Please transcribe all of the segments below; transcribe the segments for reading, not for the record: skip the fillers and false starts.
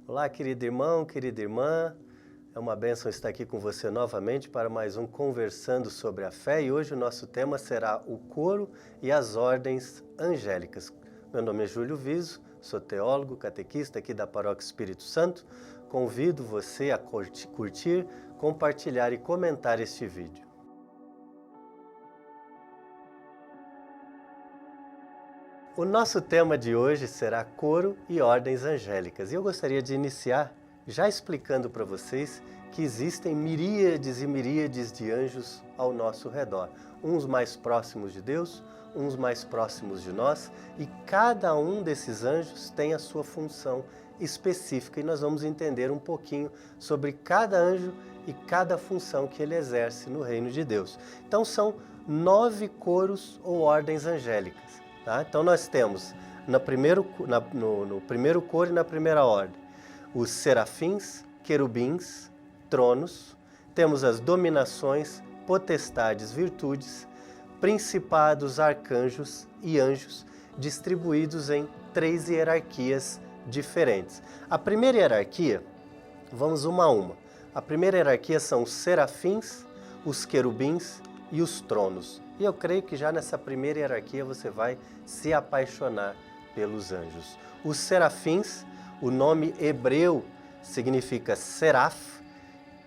Olá, querido irmão, querida irmã. É uma bênção estar aqui com você novamente para mais um Conversando sobre a Fé. E hoje o nosso tema será o coro e as ordens angélicas. Meu nome é Júlio Viso, sou teólogo, catequista aqui da Paróquia Espírito Santo. Convido você a curtir, compartilhar e comentar este vídeo. O nosso tema de hoje será coro e ordens angélicas. E eu gostaria de iniciar já explicando para vocês que existem miríades e miríades de anjos ao nosso redor. Uns mais próximos de Deus, uns mais próximos de nós, e cada um desses anjos tem a sua função específica. E nós vamos entender um pouquinho sobre cada anjo e cada função que ele exerce no reino de Deus. Então são 9 coros ou ordens angélicas. Tá? Então nós temos no primeiro coro e na primeira ordem os serafins, querubins, tronos, temos as dominações, potestades, virtudes, principados, arcanjos e anjos, distribuídos em 3 hierarquias diferentes. A primeira hierarquia, vamos uma a uma. A primeira hierarquia são os serafins, os querubins e os tronos. E eu creio que já nessa primeira hierarquia você vai se apaixonar pelos anjos. Os serafins, o nome hebreu significa seraf,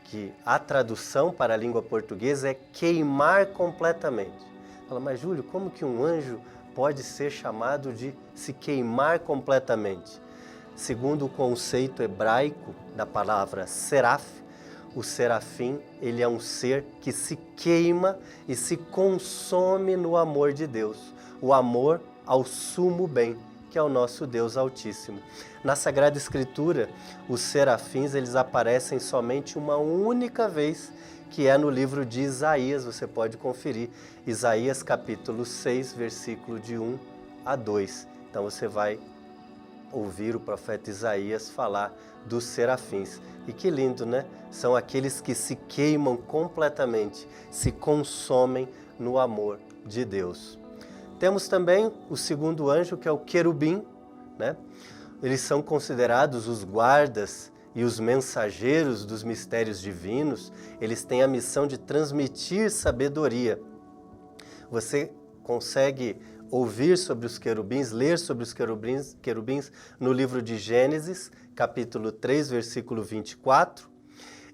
que a tradução para a língua portuguesa é queimar completamente. Fala, mas Júlio, como que um anjo pode ser chamado de se queimar completamente? Segundo o conceito hebraico da palavra seraf, o serafim, ele é um ser que se queima e se consome no amor de Deus. O amor ao sumo bem, que é o nosso Deus Altíssimo. Na Sagrada Escritura, os serafins, eles aparecem somente uma única vez, que é no livro de Isaías, você pode conferir. Isaías capítulo 6, versículo de 1 a 2. Então você vai ouvir o profeta Isaías falar dos serafins. E que lindo, né? São aqueles que se queimam completamente, se consomem no amor de Deus. Temos também o segundo anjo, que é o querubim, né? Eles são considerados os guardas e os mensageiros dos mistérios divinos. Eles têm a missão de transmitir sabedoria. Você consegue ouvir sobre os querubins, ler sobre os querubins no livro de Gênesis, capítulo 3, versículo 24.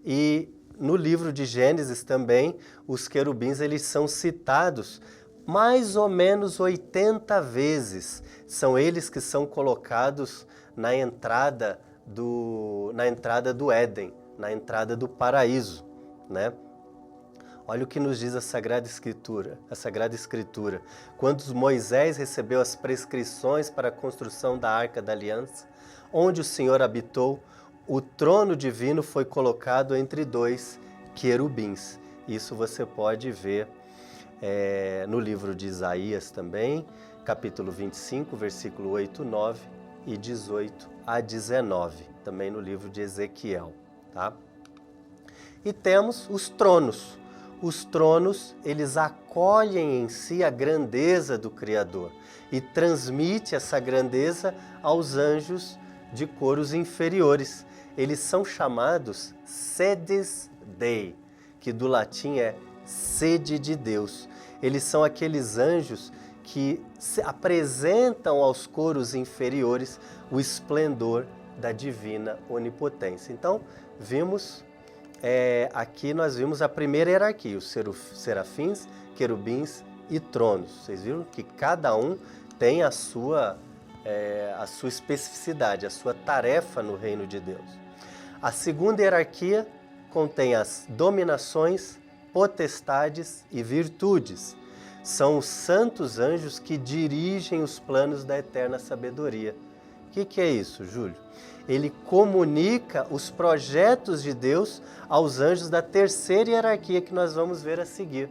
E no livro de Gênesis também, os querubins eles são citados mais ou menos 80 vezes. São eles que são colocados na entrada do Éden, na entrada do paraíso, né? Olha o que nos diz a Sagrada Escritura. Quando Moisés recebeu as prescrições para a construção da Arca da Aliança, onde o Senhor habitou, o trono divino foi colocado entre 2 querubins. Isso você pode ver no livro de Isaías também, capítulo 25, versículo 8, 9 e 18 a 19, também no livro de Ezequiel. Tá? E temos os tronos. Os tronos, eles acolhem em si a grandeza do Criador e transmite essa grandeza aos anjos de coros inferiores. Eles são chamados sedes Dei, que do latim é sede de Deus. Eles são aqueles anjos que apresentam aos coros inferiores o esplendor da divina onipotência. Então, aqui nós vimos a primeira hierarquia, os serafins, querubins e tronos. Vocês viram que cada um tem a sua especificidade, a sua tarefa no reino de Deus. A segunda hierarquia contém as dominações, potestades e virtudes. São os santos anjos que dirigem os planos da eterna sabedoria. O que é isso, Júlio? Ele comunica os projetos de Deus aos anjos da terceira hierarquia que nós vamos ver a seguir.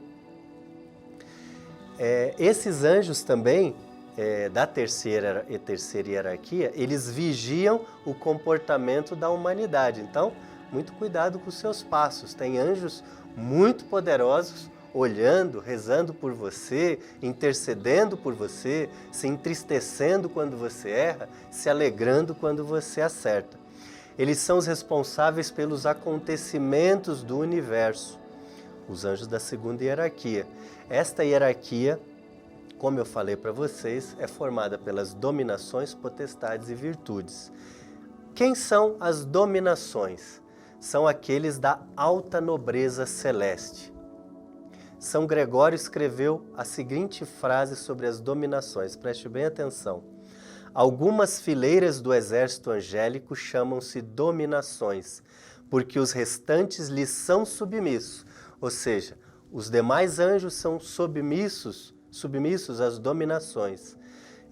Esses anjos também, da terceira hierarquia, eles vigiam o comportamento da humanidade. Então, muito cuidado com os seus passos. Tem anjos muito poderosos olhando, rezando por você, intercedendo por você, se entristecendo quando você erra, se alegrando quando você acerta. Eles são os responsáveis pelos acontecimentos do universo, os anjos da segunda hierarquia. Esta hierarquia, como eu falei para vocês, é formada pelas dominações, potestades e virtudes. Quem são as dominações? São aqueles da alta nobreza celeste. São Gregório escreveu a seguinte frase sobre as dominações, preste bem atenção. Algumas fileiras do exército angélico chamam-se dominações, porque os restantes lhes são submissos. Ou seja, os demais anjos são submissos às dominações.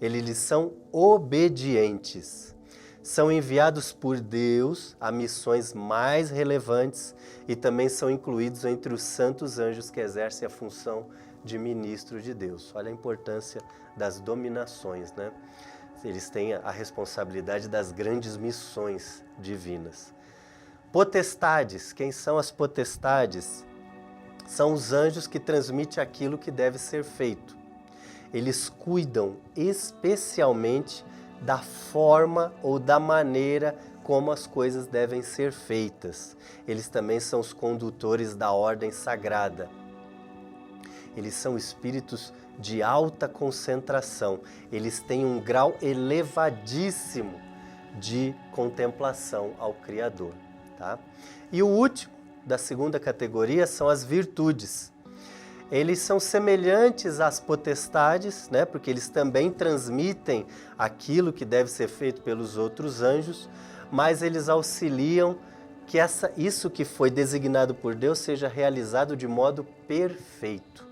Eles lhes são obedientes. São enviados por Deus a missões mais relevantes e também são incluídos entre os santos anjos que exercem a função de ministro de Deus. Olha a importância das dominações, né? Eles têm a responsabilidade das grandes missões divinas. Potestades, quem são as potestades? São os anjos que transmitem aquilo que deve ser feito. Eles cuidam especialmente da forma ou da maneira como as coisas devem ser feitas. Eles também são os condutores da ordem sagrada. Eles são espíritos de alta concentração. Eles têm um grau elevadíssimo de contemplação ao Criador, tá? E o último, da segunda categoria, são as virtudes. Eles são semelhantes às potestades, né? Porque eles também transmitem aquilo que deve ser feito pelos outros anjos, mas eles auxiliam que isso que foi designado por Deus seja realizado de modo perfeito.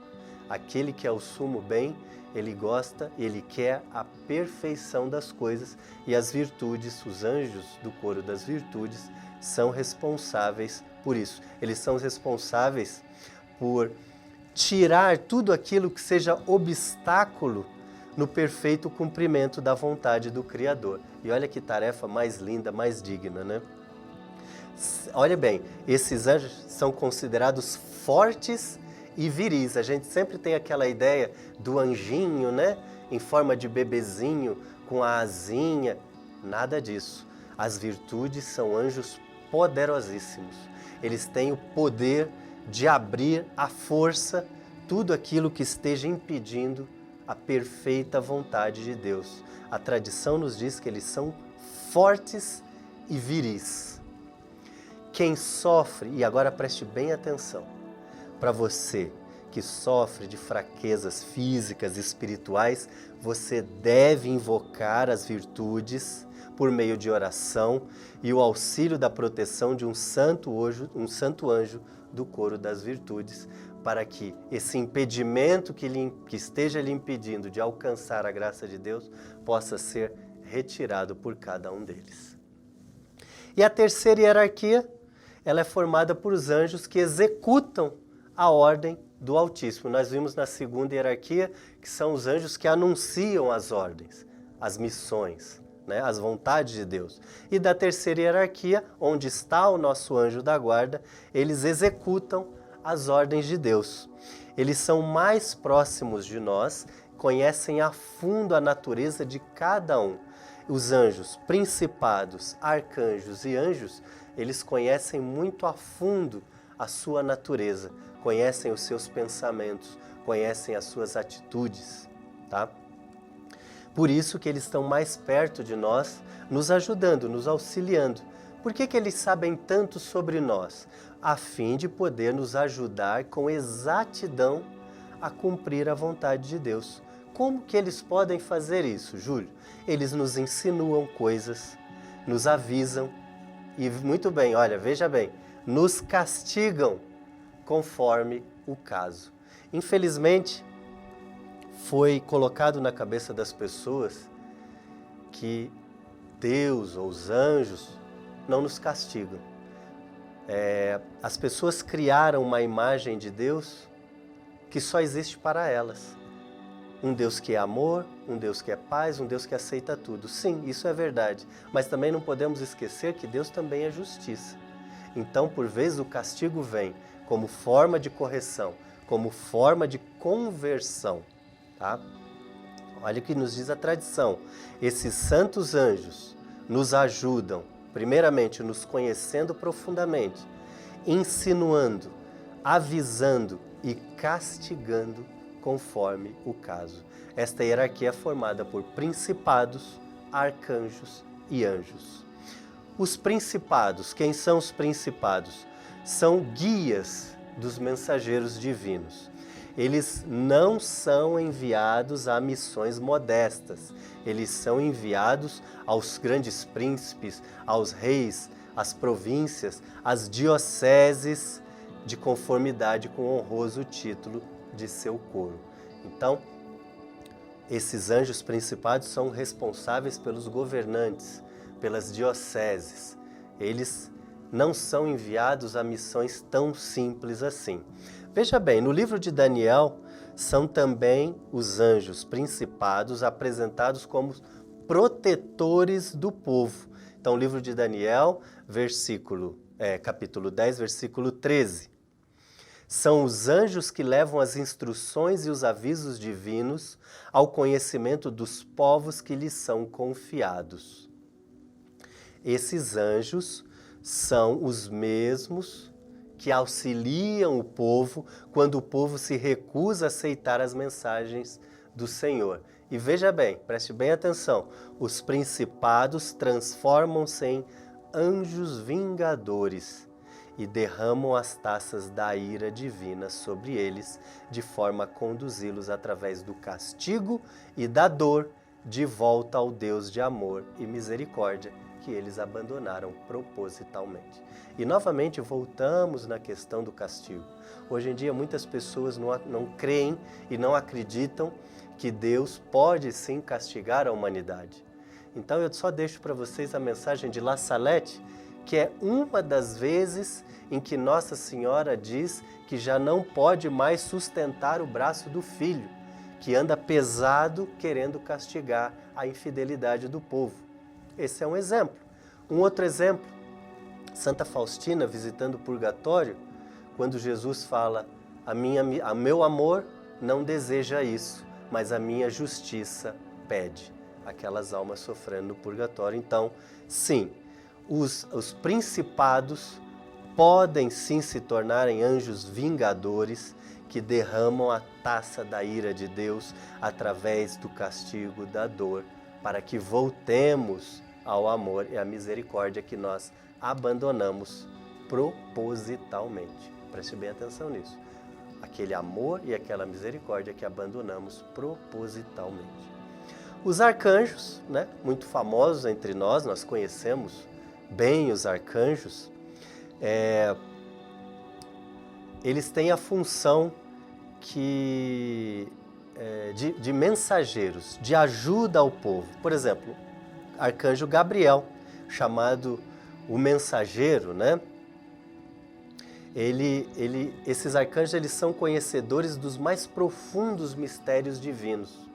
Aquele que é o sumo bem, ele gosta, ele quer a perfeição das coisas, e as virtudes, os anjos do coro das virtudes, são responsáveis por isso. Eles são responsáveis por tirar tudo aquilo que seja obstáculo no perfeito cumprimento da vontade do Criador. E olha que tarefa mais linda, mais digna, né? Olha bem, esses anjos são considerados fortes e viris. A gente sempre tem aquela ideia do anjinho, né? Em forma de bebezinho, com a asinha. Nada disso. As virtudes são anjos poderosíssimos. Eles têm o poder de abrir à força tudo aquilo que esteja impedindo a perfeita vontade de Deus. A tradição nos diz que eles são fortes e viris. Quem sofre, e agora preste bem atenção, para você que sofre de fraquezas físicas e espirituais, você deve invocar as virtudes por meio de oração e o auxílio da proteção de um santo anjo do coro das virtudes, para que esse impedimento que esteja lhe impedindo de alcançar a graça de Deus possa ser retirado por cada um deles. E a terceira hierarquia, ela é formada por os anjos que executam a ordem do Altíssimo. Nós vimos na segunda hierarquia que são os anjos que anunciam as ordens, as missões, né, as vontades de Deus. E da terceira hierarquia, onde está o nosso anjo da guarda, eles executam as ordens de Deus. Eles são mais próximos de nós, conhecem a fundo a natureza de cada um. Os anjos, principados, arcanjos e anjos, eles conhecem muito a fundo a sua natureza, conhecem os seus pensamentos, conhecem as suas atitudes, tá? Por isso que eles estão mais perto de nós, nos ajudando, nos auxiliando. Por que eles sabem tanto sobre nós? A fim de poder nos ajudar com exatidão a cumprir a vontade de Deus. Como que eles podem fazer isso, Júlio? Eles nos insinuam coisas, nos avisam e, muito bem, olha, veja bem, nos castigam conforme o caso. Infelizmente, foi colocado na cabeça das pessoas que Deus ou os anjos não nos castigam. As pessoas criaram uma imagem de Deus que só existe para elas. Um Deus que é amor, um Deus que é paz, um Deus que aceita tudo. Sim, isso é verdade, mas também não podemos esquecer que Deus também é justiça. Então, por vezes, o castigo vem como forma de correção, como forma de conversão. Tá? Olha o que nos diz a tradição. Esses santos anjos nos ajudam primeiramente nos conhecendo profundamente, insinuando, avisando e castigando conforme o caso. Esta hierarquia é formada por principados, arcanjos e anjos. Os principados, quem são os principados? São guias dos mensageiros divinos. Eles não são enviados a missões modestas. Eles são enviados aos grandes príncipes, aos reis, às províncias, às dioceses, de conformidade com o honroso título de seu coro. Então, esses anjos principados são responsáveis pelos governantes, pelas dioceses. Eles não são enviados a missões tão simples assim. Veja bem, no livro de Daniel, são também os anjos principados apresentados como protetores do povo. Então, o livro de Daniel, capítulo 10, versículo 13. São os anjos que levam as instruções e os avisos divinos ao conhecimento dos povos que lhes são confiados. Esses anjos são os mesmos que auxiliam o povo quando o povo se recusa a aceitar as mensagens do Senhor. E veja bem, preste bem atenção, os principados transformam-se em anjos vingadores e derramam as taças da ira divina sobre eles, de forma a conduzi-los através do castigo e da dor de volta ao Deus de amor e misericórdia que eles abandonaram propositalmente. E novamente voltamos na questão do castigo. Hoje em dia muitas pessoas não creem e não acreditam que Deus pode sim castigar a humanidade. Então eu só deixo para vocês a mensagem de La Salette, que é uma das vezes em que Nossa Senhora diz que já não pode mais sustentar o braço do filho, que anda pesado querendo castigar a infidelidade do povo. Esse é um exemplo. Um outro exemplo, Santa Faustina visitando o purgatório, quando Jesus fala, a meu amor não deseja isso, mas a minha justiça pede. Aquelas almas sofrendo no purgatório. Então, sim, os principados podem sim se tornarem anjos vingadores que derramam a taça da ira de Deus através do castigo, da dor, para que voltemos ao amor e à misericórdia que nós abandonamos propositalmente. Preste bem atenção nisso. Aquele amor e aquela misericórdia que abandonamos propositalmente. Os arcanjos, né, muito famosos entre nós, nós conhecemos bem os arcanjos, eles têm a função de mensageiros, de ajuda ao povo. Por exemplo, arcanjo Gabriel, chamado o mensageiro, né? Esses arcanjos eles são conhecedores dos mais profundos mistérios divinos.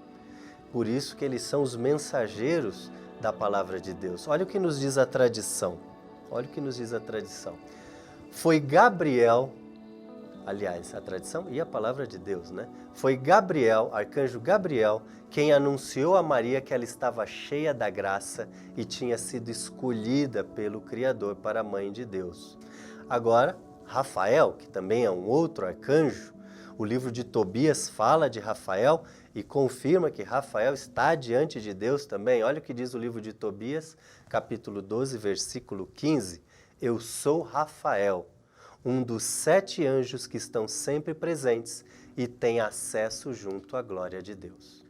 Por isso que eles são os mensageiros da palavra de Deus. Olha o que nos diz a tradição. Olha o que nos diz a tradição. Foi Gabriel, aliás, a tradição e a palavra de Deus, né? Foi Gabriel, arcanjo Gabriel, quem anunciou a Maria que ela estava cheia da graça e tinha sido escolhida pelo Criador para a mãe de Deus. Agora, Rafael, que também é um outro arcanjo, o livro de Tobias fala de Rafael e confirma que Rafael está diante de Deus também. Olha o que diz o livro de Tobias, capítulo 12, versículo 15. Eu sou Rafael, um dos 7 anjos que estão sempre presentes e tem acesso junto à glória de Deus.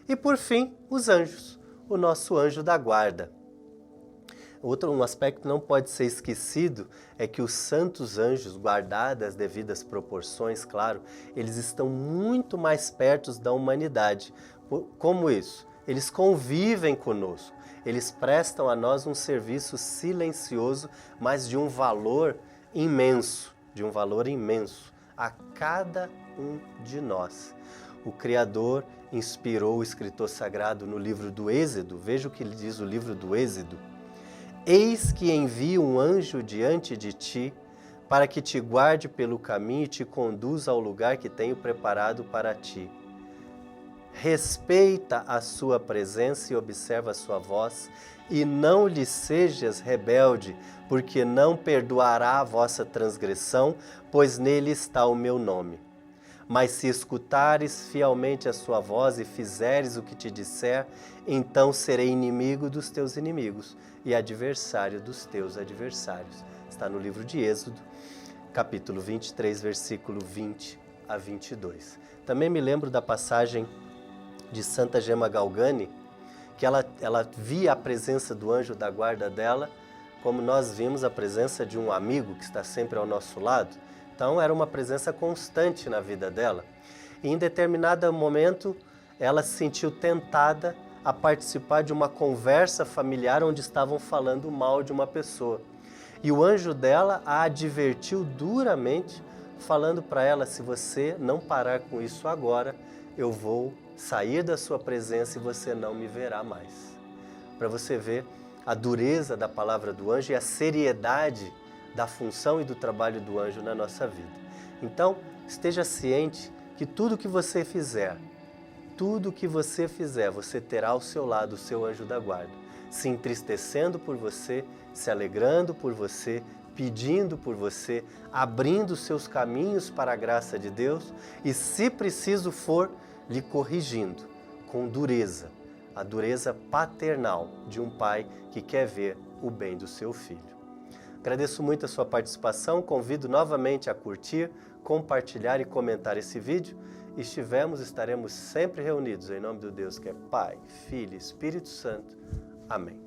E por fim, os anjos, o nosso anjo da guarda. Um aspecto que não pode ser esquecido é que os santos anjos, guardadas as devidas proporções, claro, eles estão muito mais perto da humanidade. Como isso? Eles convivem conosco, eles prestam a nós um serviço silencioso, mas de um valor imenso, a cada um de nós. O Criador inspirou o escritor sagrado no livro do Êxodo, veja o que ele diz o livro do Êxodo. Eis que envio um anjo diante de ti, para que te guarde pelo caminho e te conduza ao lugar que tenho preparado para ti. Respeita a sua presença e observa a sua voz, e não lhe sejas rebelde, porque não perdoará a vossa transgressão, pois nele está o meu nome. Mas se escutares fielmente a sua voz e fizeres o que te disser, então serei inimigo dos teus inimigos e adversário dos teus adversários. Está no livro de Êxodo, capítulo 23, versículo 20 a 22. Também me lembro da passagem de Santa Gemma Galgani, que ela via a presença do anjo da guarda dela, como nós vimos a presença de um amigo que está sempre ao nosso lado. Então era uma presença constante na vida dela. E em determinado momento ela se sentiu tentada a participar de uma conversa familiar onde estavam falando mal de uma pessoa. E o anjo dela a advertiu duramente, falando para ela: se você não parar com isso agora, eu vou sair da sua presença e você não me verá mais. Para você ver a dureza da palavra do anjo e a seriedade da função e do trabalho do anjo na nossa vida. Então, esteja ciente que tudo que você fizer, você terá ao seu lado o seu anjo da guarda, se entristecendo por você, se alegrando por você, pedindo por você, abrindo seus caminhos para a graça de Deus e, se preciso for, lhe corrigindo com dureza, a dureza paternal de um pai que quer ver o bem do seu filho. Agradeço muito a sua participação, convido novamente a curtir, compartilhar e comentar esse vídeo. Estaremos sempre reunidos em nome do Deus que é Pai, Filho e Espírito Santo. Amém.